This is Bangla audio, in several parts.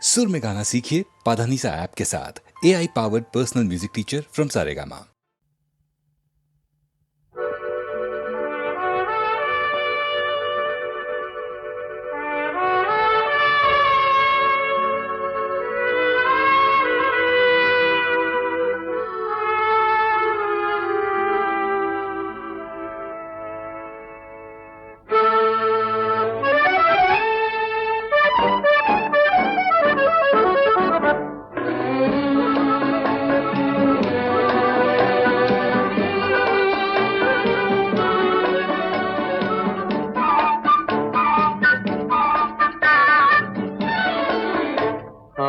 सुर में गाना सीखिए पाधानीसा ऐप के साथ। AI powered personal music teacher from Saregama.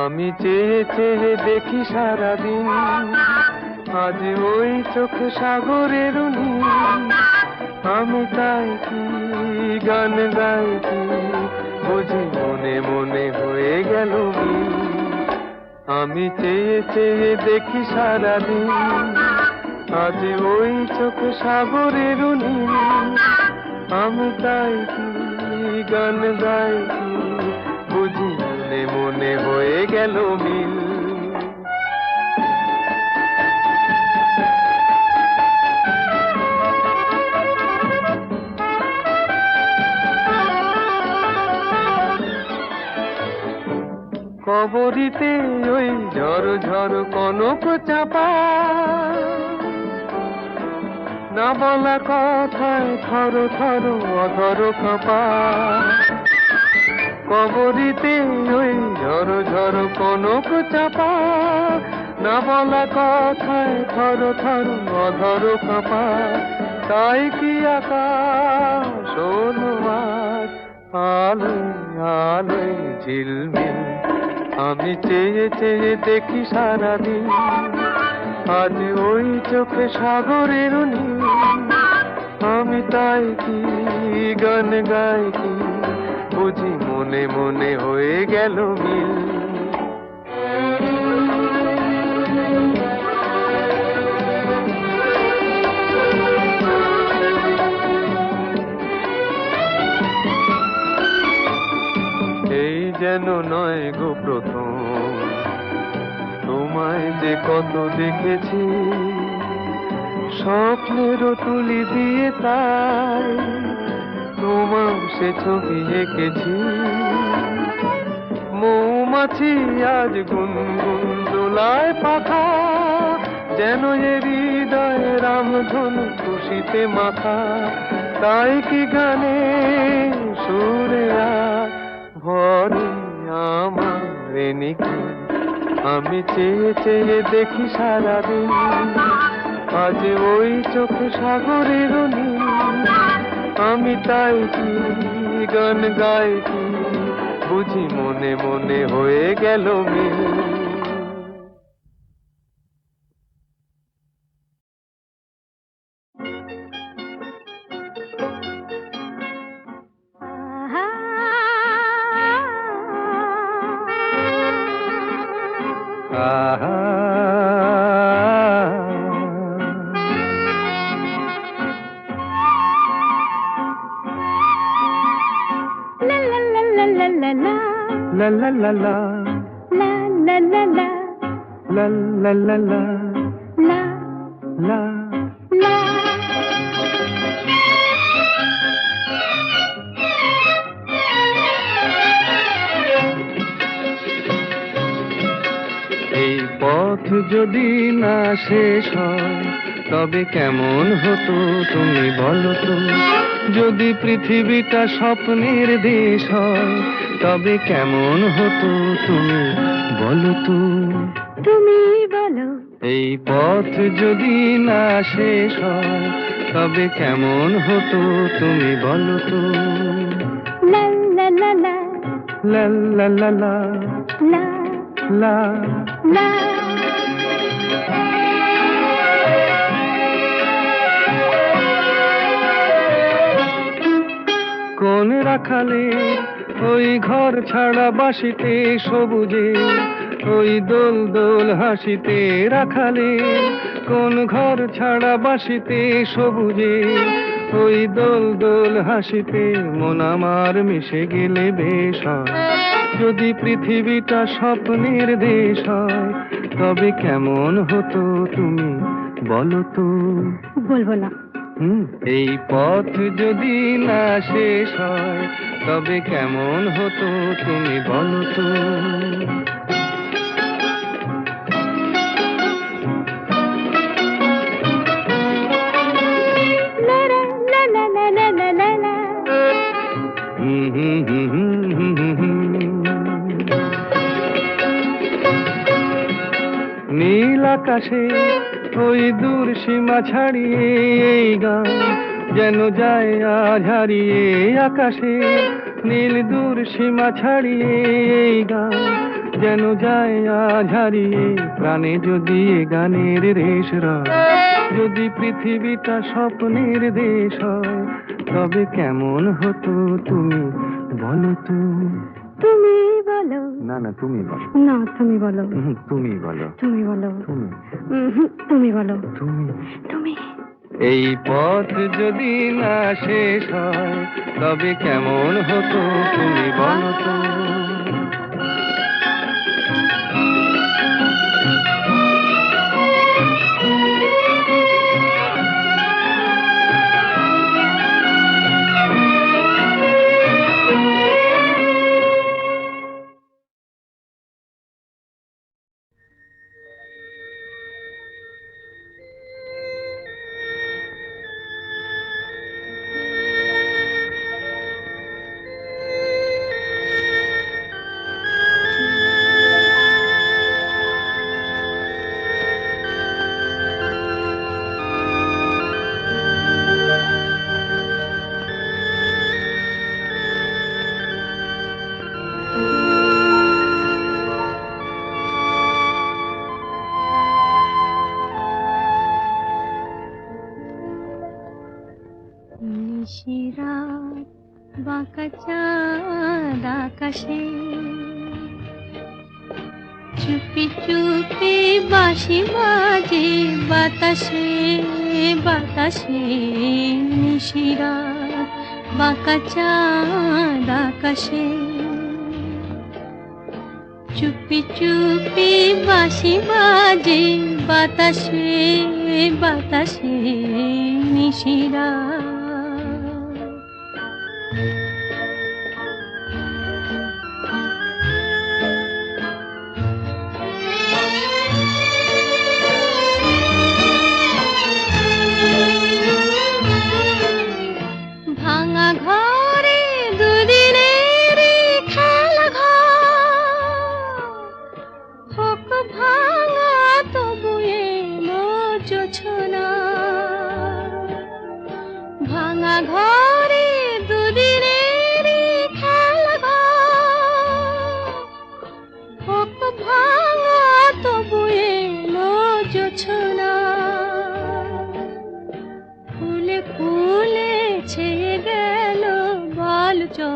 আমি চেয়ে চেয়ে দেখি সারাদিন, আজ ওই চোখ সাগরের নীল। আমি তাই কি গান গাই কি বুঝি মনে মনে হয়ে গেল মিল। আমি চেয়ে চেয়ে দেখি সারাদিন, আজ ওই চোখ সাগরের নীল। আমি তাই কি গান গাই কি বুঝি মনে মনে হয়ে গেল মিল। কবরিতে ওই ঝড় ঝড় কনক চাপা, না বলা কথায় থর থর অধর কাঁপা। কবরিতে ওই ঝড় ঝড় কনক চাপা, না বলা কথায় থর থর অধর কাঁপা। তাই কি আকাশ আজ আলোয় আলোয় ঝিলমিল। আমি চেয়ে চেয়ে দেখি সারাদিন, আজ ওই চোখে সাগরের নীল। আমি তাই কি গান গাই কি বুঝি মনে মনে হয়ে গেল মিল। এই যেন নয় গো প্রথম, তোমায় যে কত দেখেছি স্বপ্নেরও তুলি দিয়ে, তাই তোমার সে ছবি এঁকেছি। মৌমাছি আজ গুনগুন দোলায় পাখা, যেন এ হৃদয় রামধনু খুশিতে মাখা। তাই কি গানে সুরে আজ ভরে আমার নিকি। আমি চেয়ে চেয়ে দেখি সারাদিন, আজ ওই চোখ সাগরের নীল। আমি তাই কি গান গাই কি বুঝি মনে মনে হয়ে গেল মিল। La la la la la la la la la la la la la la। এই পথ যদি না শেষ হয় তবে কেমন হতো তুমি বলো তো। যদি পৃথিবীটা স্বপ্নের দেশ হয় তবে কেমন হতো তুমি বলো তো। তুমি বলো। এই পথ যদি না শেষ হয় তবে কেমন হতো তুমি বলো তো। লা লা লা লা লা লা লা লা লা লা লা। কোন রাখালে ওই ঘর ছাড়া বাসিতে সবুজে, ওই দোল দোল হাসিতে রাখালে। কোন ঘর ছাড়া বাসিতে সবুজে, ওই দোল দোল হাসিতে মন আমার মিশে গেলে বেশ হয়। যদি পৃথিবীটা স্বপ্নের দেশ হয় তবে কেমন হতো তুমি বলো তো। বলবো না। এই পথ যদি না শেষ হয় তবে কেমন হতো তুমি বলো তো। নীল আকাশে ওই দূর সীমা ছাড়িয়ে এই গান যেন যায় আজ হারিয়ে। আকাশে নীল দূর সীমা ছাড়িয়ে এই গান যেন যায় আজ হারিয়ে। প্রাণে যদি এ গানের রেশ রয়, যদি পৃথিবীটা স্বপ্নের দেশ হয় তবে কেমন হতো তুমি বলো তো। তুমি বলো। না না তুমি বলো। না তুমি বলো। তুমি বলো। তুমি বলো। তুমি তুমি বলো। তুমি তুমি। এই পথ যদি না শেষ হয় তবে কেমন হতো তুমি বলো তো। নিশিরাত বাঁকা চাঁদ আকাশে, চুপি চুপি বাঁশি বাজে বাতাসে বাতাসে। নিশিরাত বাঁকা চাঁদ আকাশে, চুপি চুপি বাঁশি বাজে বাতাসে বাতাসে। নিশিরাত ভাঙা ঘরে দুদিনের খেলা ঘর, হোক ভাঙা তবু এলো জোছনা। ভাঙা ঘরে দুদিনের খেলা ঘর, হোক ভাঙা তবু এলো জোছনা। ফুলে ফুলে ছেয়ে গেল বালুচর,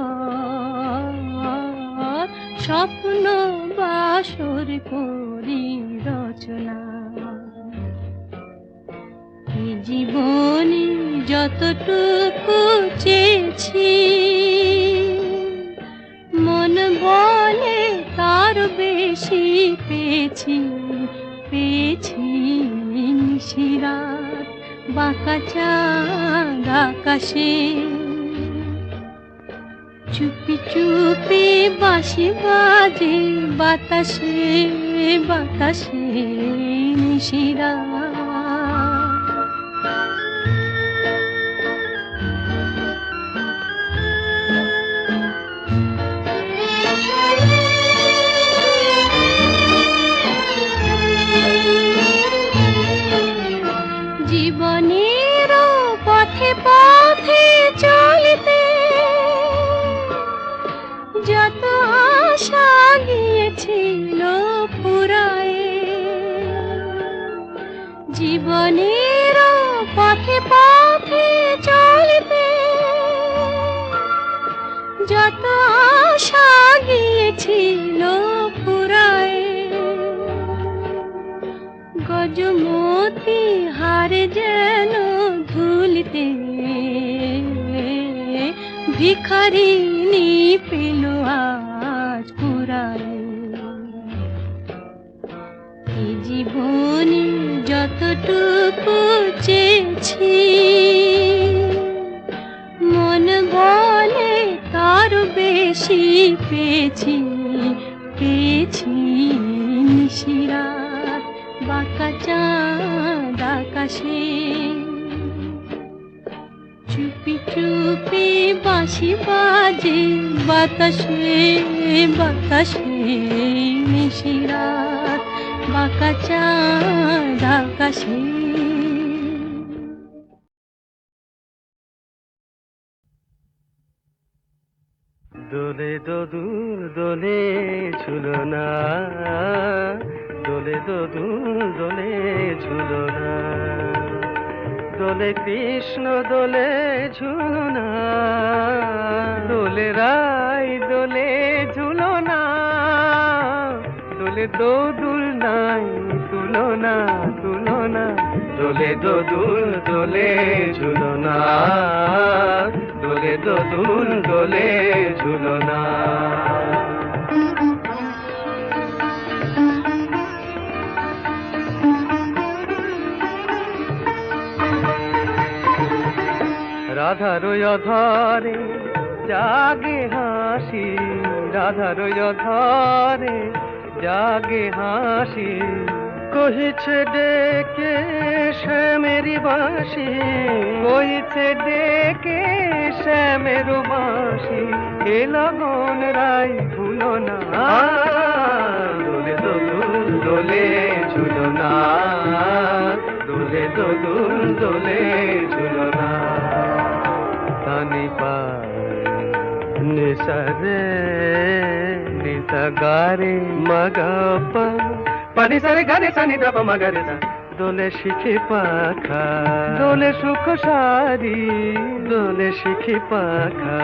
স্বপ্ন বাসর করি রচনা। এই জীবনে যতটুকু চেয়েছি, মন বলে তার বেশি পেয়েছি পেয়েছি। নিশিরাত বাঁকা চাঁদ আকাশে, চুপি চুপি বাঁশি বাজে বাতাসে বাতাসে। নিশিরাত জীবনের পথে পথে চলিতে যত আশা গিয়েছিল ফুরায়ে। জীবনের পথে পথে চলিতে যত আশা গিয়েছিল ফুরায়ে। গজমতি হারে যেন ধুলিতে, ভিখারিনী পেল আজ ফুরায়। এই জীবনে যতটুকু চেয়েছি, মন বলে তার বেশি পেয়েছি, পেয়েছি নিশিরাত বাঁকা চাঁদ আকাশে। চুপি চুপি বাঁশি বাজে বাতাসে, বাতাসে নিশিরাত বাঁকা চাঁদ আকাশে। দোলে দোদুল দোলে ঝুলনা, দোলে দোদুল দোলে ঝুলনা, দোলে কৃষ্ণ দোলে ঝুলনা, দোলে রাই দোলে ঝুলনা, দোলে দোদুল নাই তুলনা, তুলনা, দোলে দোদুল দোলে ঝুলনা, দোলে দোদুল দোলে ঝুলনা। রাধার অধরে জাগে হাসি, রাধার অধরে জাগে হাসি, কহিছে ডেকে শ্যামের বাঁশি, কহিছে ডেকে শ্যামের বাঁশি, এ লগন রাই ভুলো না, দোলে দোদুল দোলে ঝুলনা, দোলে দোদুল দোলে ঝুলনা। তানি পায় নিসা রে নিসা গারে মগপা, পানি সারে গারে সানি দাপা মগরে সা, দোলে শিখি পাখা, দোলে সুখ সারি, দোলে শিখি পাখা,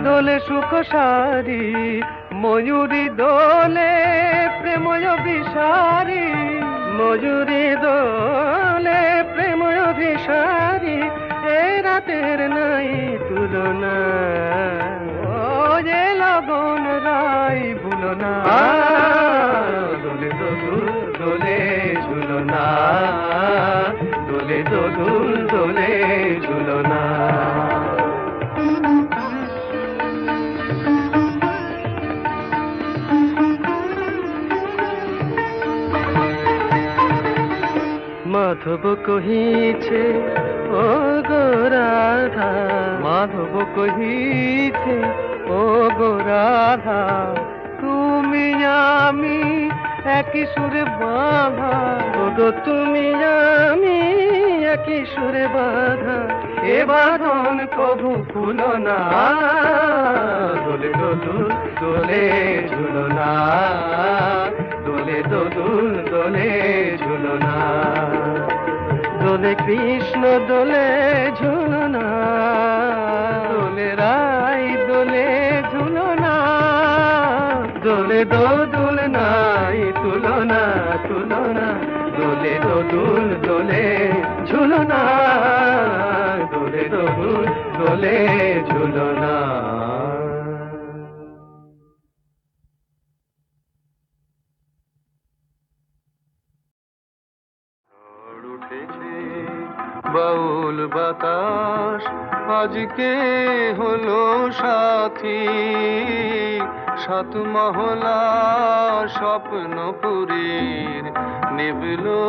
দোলে সুখ সারি, ময়ূরী দোলে প্রেময় বিসারি, ময়ূরী দোলে প্রেময় বিসারি, এ রাতের নাই তুলনা, ও যে লগন রাই ভুলো না, দোলে দোদুল দোলে ঝুলনা, দোলে দোদুল দোলে ঝুলনা। মাধব কহিছে ও গো রাধা, মাধব কহিছে ও গো রাধা, তুমি আমি একই সুরে বাঁধা, ও গো তুমি আমি একই সুরে বাঁধা, এ বাঁধন কভু খুলো না, দোলে দোদুল দোলে ঝুলনা, দোলে দোদুল দোলে ঝুলনা, দোলে কৃষ্ণ দোলে ঝুলনা, দোলে রাই দোলে ঝুলনা, দোলে দোদুল নাই তুলনা, তুলনা, দোলে দোদুল দোলে ঝুলনা, দোলে দোদুল দোলে ঝুলনা। বাউল বাতাস আজকে হলো সাথী, সাত মহলা স্বপ্নপুরীর নিবলো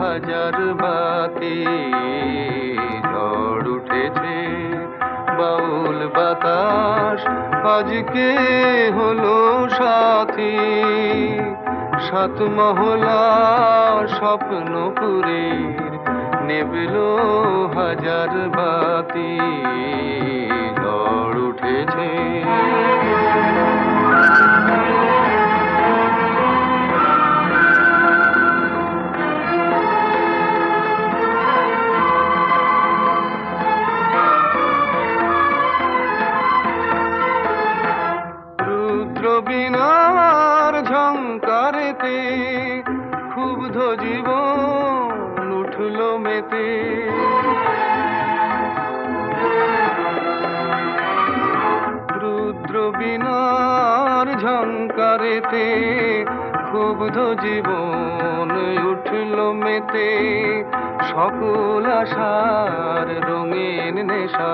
হাজার বাতি, ঝড় উঠেছে বাউল বাতাস আজকে হলো সাথী, সাত মহলা স্বপ্নপুরীর নিবলো হাজার বাতি, ঝড় উঠেছে। রুদ্র বীণার ঝংকারেতে ক্ষুব্ধ জীবন উঠল মেতে, রুদ্র বীণার ঝংকারে ঝঙ্কারেতে ক্ষুব্ধ জীবন উঠল মেতে, সকল আশার রঙিন নেশা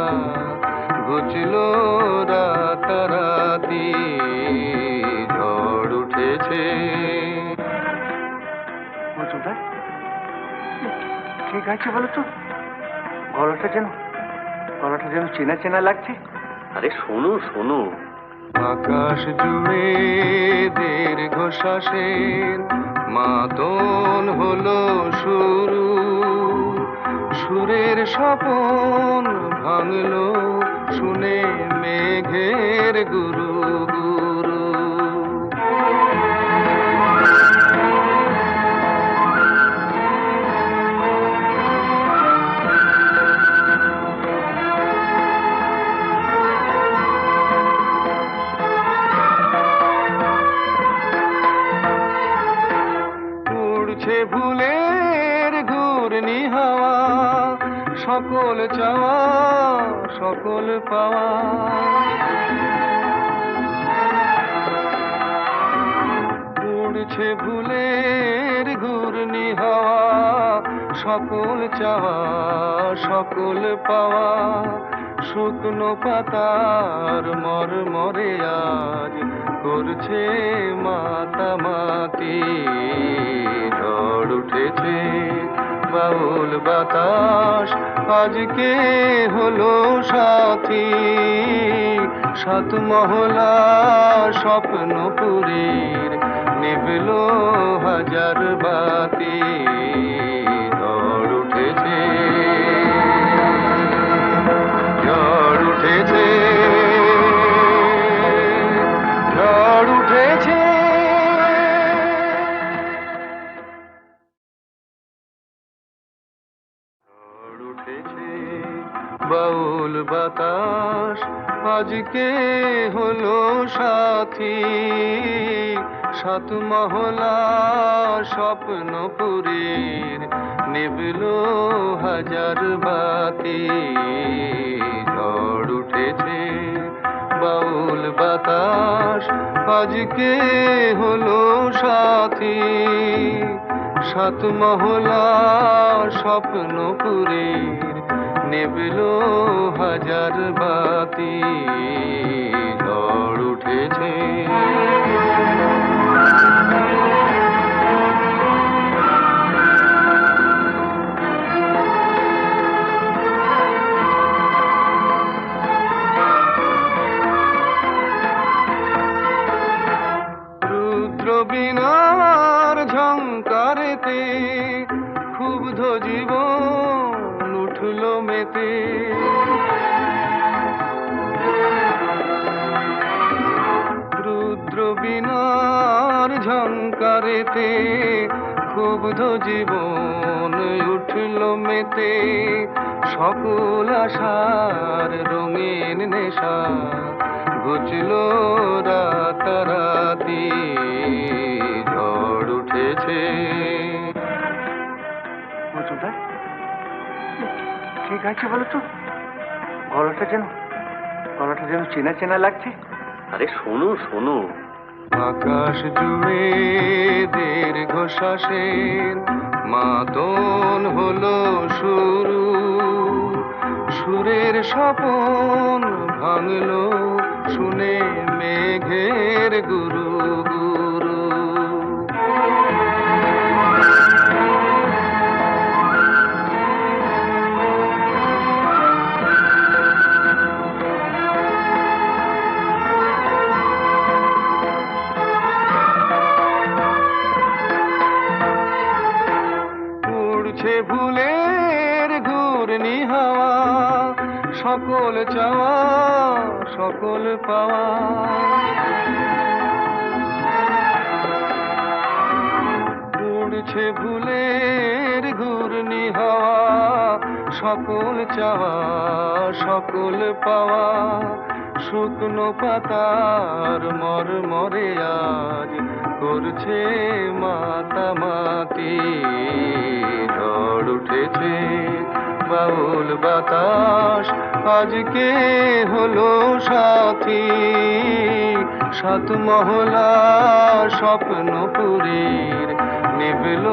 ঘুচল রাতারাতি, ঝড় উঠেছে। মজুমদার ঠিক আছে বলো তো, গলাটা যেন চেনা চেনা লাগছে। আরে শোনো শোনো, আকাশ জুড়ে দীর্ঘশ্বাসের মাতন হলো শুরু, সুরের স্বপন ভাঙলো শুনে মেঘের গুরু গুরু। উড়ছে ভুলের ঘূর্ণি হাওয়া, সকল চাওয়া সকল পাওয়া, উড়ছে ভুলের ঘূর্ণি হাওয়া, সকল চাওয়া সকল পাওয়া, শুকনো পাতার মরমরে আজ করছে মাতামাতি, ঝড় উঠেছে বাউল বাতাস আজকে হলো সাথী, সাত মহলা স্বপ্নপুরীর নিভল হাজার বাতি, ঝড় উঠেছে ঝড় উঠেছে ঝড় উঠেছে। ঝড় উঠেছে বাউল বাতাস আজকে হলো সাথী, সাত মহলা স্বপ্নপুরীর নিভল হাজার বাতি, ঝড় উঠেছে বাউল বাতাস আজকে হলো সাথী, সাত মহলা স্বপ্নপুরীর নিভল হাজার বাতি, ঝড় উঠেছে। রুদ্র বিনার ঝঙ্কারেতে ক্ষুব্ধ জীবন উঠল মেতে, রুদ্র বিনার ঝঙ্কারেতে ক্ষুব্ধ জীবন উঠল মেতে, সকল আশার রঙিন নেশা ঘুচল রাতারাতি, ঝড় উঠেছে। মজুমদার ঠিক আছে বলো তো, গলাটা যেন চেনা চেনা লাগছে। আরে শোনো শোনো, আকাশ জুড়ে দীর্ঘশ্বাসের মাতন হলো শুরু, সুরের স্বপন ভাঙলো শুনে মেঘের গুরু গুরু। উড়ছে ভুলের ঘূর্ণি হাওয়া, সকল চাওয়া সকল পাওয়া, উড়ছে ভুলের ঘূর্ণি হাওয়া, সকল চাওয়া সকল পাওয়া, শুকনো পাতার মরমরে আজ করছে মাতামাতি, ঝড় উঠেছে বাউল বাতাস আজকে হলো সাথী, সাত মহলা স্বপ্নপুরীর নিভল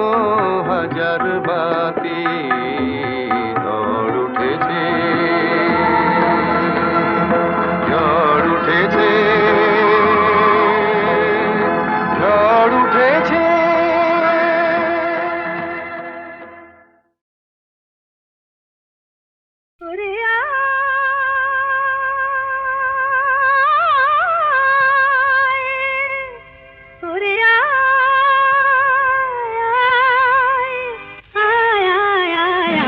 হাজার বাতি, ঝড় উঠেছে, ঝড় উঠেছে, ঝড় উঠেছে। ওরে ওরে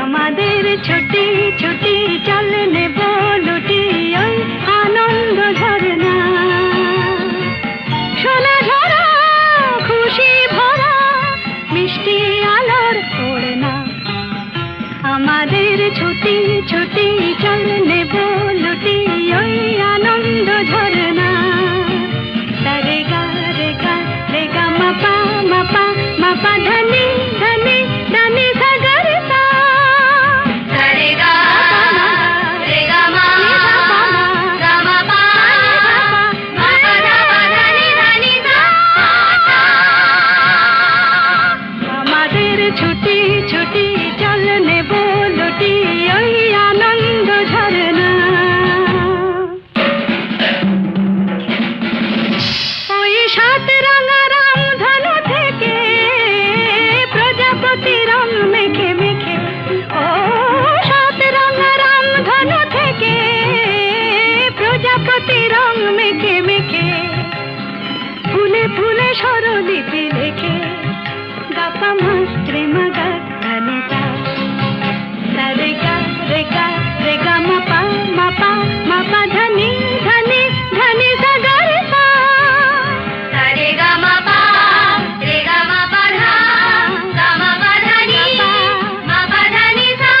আমাদের ছুটি ছুটি চল নেব লুটি ওই আনন্দ ঝরনা, সোনা ঝরা খুশি ভরা মিষ্টি আলোর ওড়না। আমাদের ছুটি ছুটি চল নেব লুটি ওই আনন্দ ঝরনা। রে গা রে গা রে গা মাপা মাপা মাপা ধনি ধনি ধনি সাগর সা। রে গা রে গা মা গা মা পা মা পা ধনি ধনি সা। আমাদের ছুটি ছুটি চল নেব লুটি ওই আনন্দ ঝরনা। ওই সাত রাঙা রাম ধনু থেকে প্রজাপতি রং মেখে মেখে, ও সাত রাঙা রাম ধনু থেকে প্রজাপতি রং মেখে মেখে, ফুলে ফুলে স্বরলিপি লেখে গাপা মাস্ত্রে মাগা ধনিতা। রে গা রে গা রে গা মাপা মাপা মাপা ধনি ধনি ধনি সাগর সা। রে গা মাপা রে গা মাপা ধা গা মাপা ধনি মাপা ধনি সা।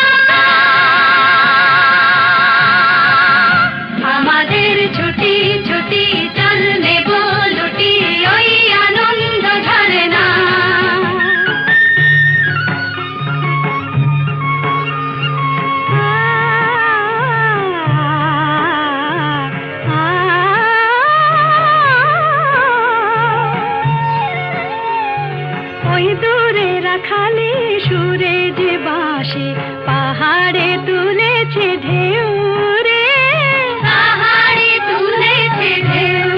আমাদের ছুটি ছুটি চল নেব লুটি ওই আনন্দ ঝরনা। ওই দূরে রাখালি সুরে যে বাঁশি পাহাড়ে তুলেছে ঢেউ রে, পাহাড়ে তুলেছে ঢেউ।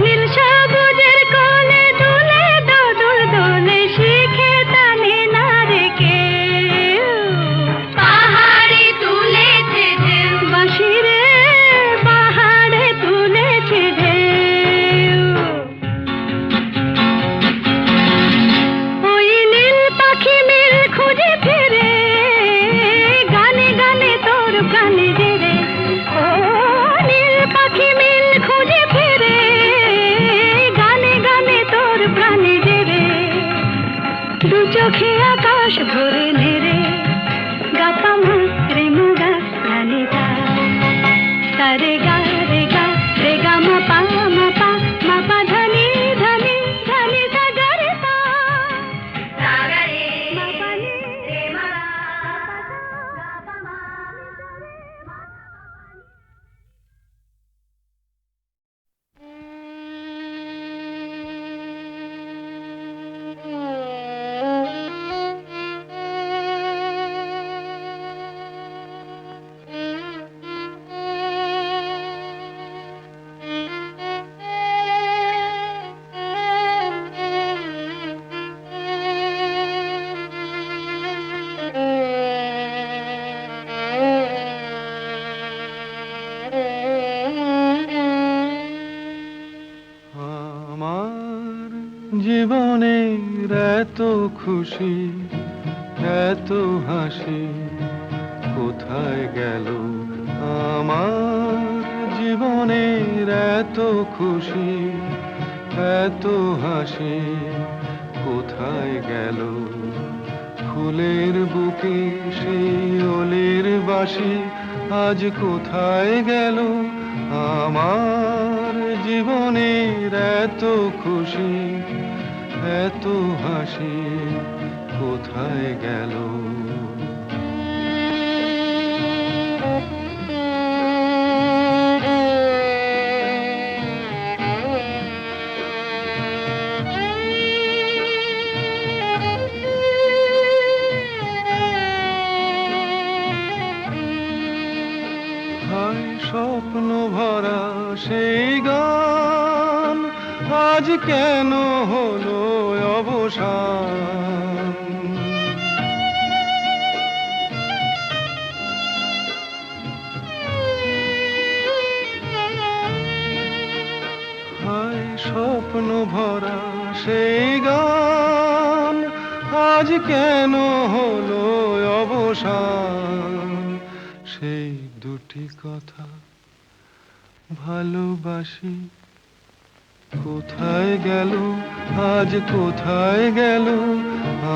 নীল সবুজের কোলে দুলে দোদুল দোলে শিখে টানে না রে কেউ। পাহাড়ে তুলেছে ঢেউ বাঁশি রে, পাহাড়ে তুলেছে ঢেউ। ওই নীল পাখি মিল খুঁজে ফিরে গানে গানে তোর প্রাণে জেরে, ও নীল পাখি মিল খুঁজে ফিরে গানে গানে তোর প্রাণে জেরে। দু চোখে আকাশ ভরে নেড়ে গাপা মাত্রে মুগা ধনিতা। রে গা রে গা রে গা মাপা মাপা মাপা ধনি ধনি ধনি সাগর সা। মাপা নি রে মা গাপা মা। আমার জীবনের এত খুশি এত হাসি কোথায় গেল? আমার জীবনের এত খুশি এত হাসি কোথায় গেল? ফুলের বুকে সেই ওলের বাসি আজ কোথায় গেল? আমার জীবনের এত খুশি এত হাসি কোথায় গেল? কেন হলো অবসান? হায় স্বপ্ন ভরা সেই গান, আজ কেন হলো অবসান? সেই দুটি কথা ভালোবাসি কোথায় গেল, আজ কোথায় গেল?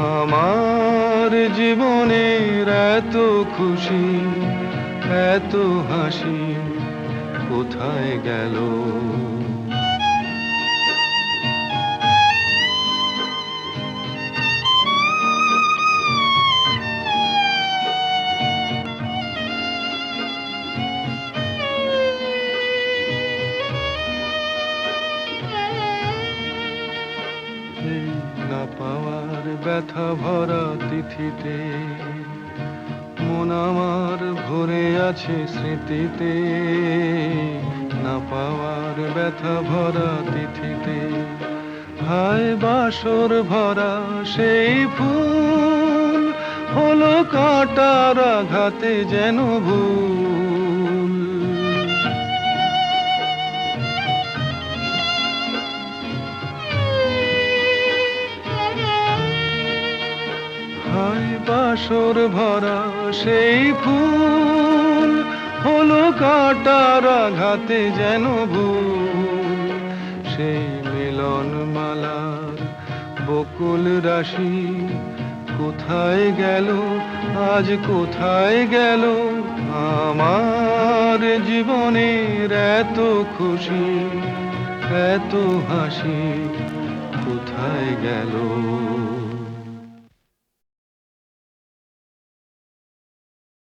আমার জীবনের এত খুশি, এত হাসি কোথায় গেল? এই না পাওয়ার ব্যথা ভরা তিথিতে মন আমার ভরে আছে স্মৃতিতে। না পাওয়ার ব্যথা ভরা তিথিতে হায় বাসর ভরা সেই ফুল হলো কাঁটার আঘাতে যেন ভুল। হায় বাসর ভরা সেই ফুল হলো কাঁটার আঘাতে যেন ভুল। সেই মিলন মালার বকুল রাশি কোথায় গেল, আজ কোথায় গেল? আমার জীবনের এত খুশি, এত হাসি কোথায় গেল?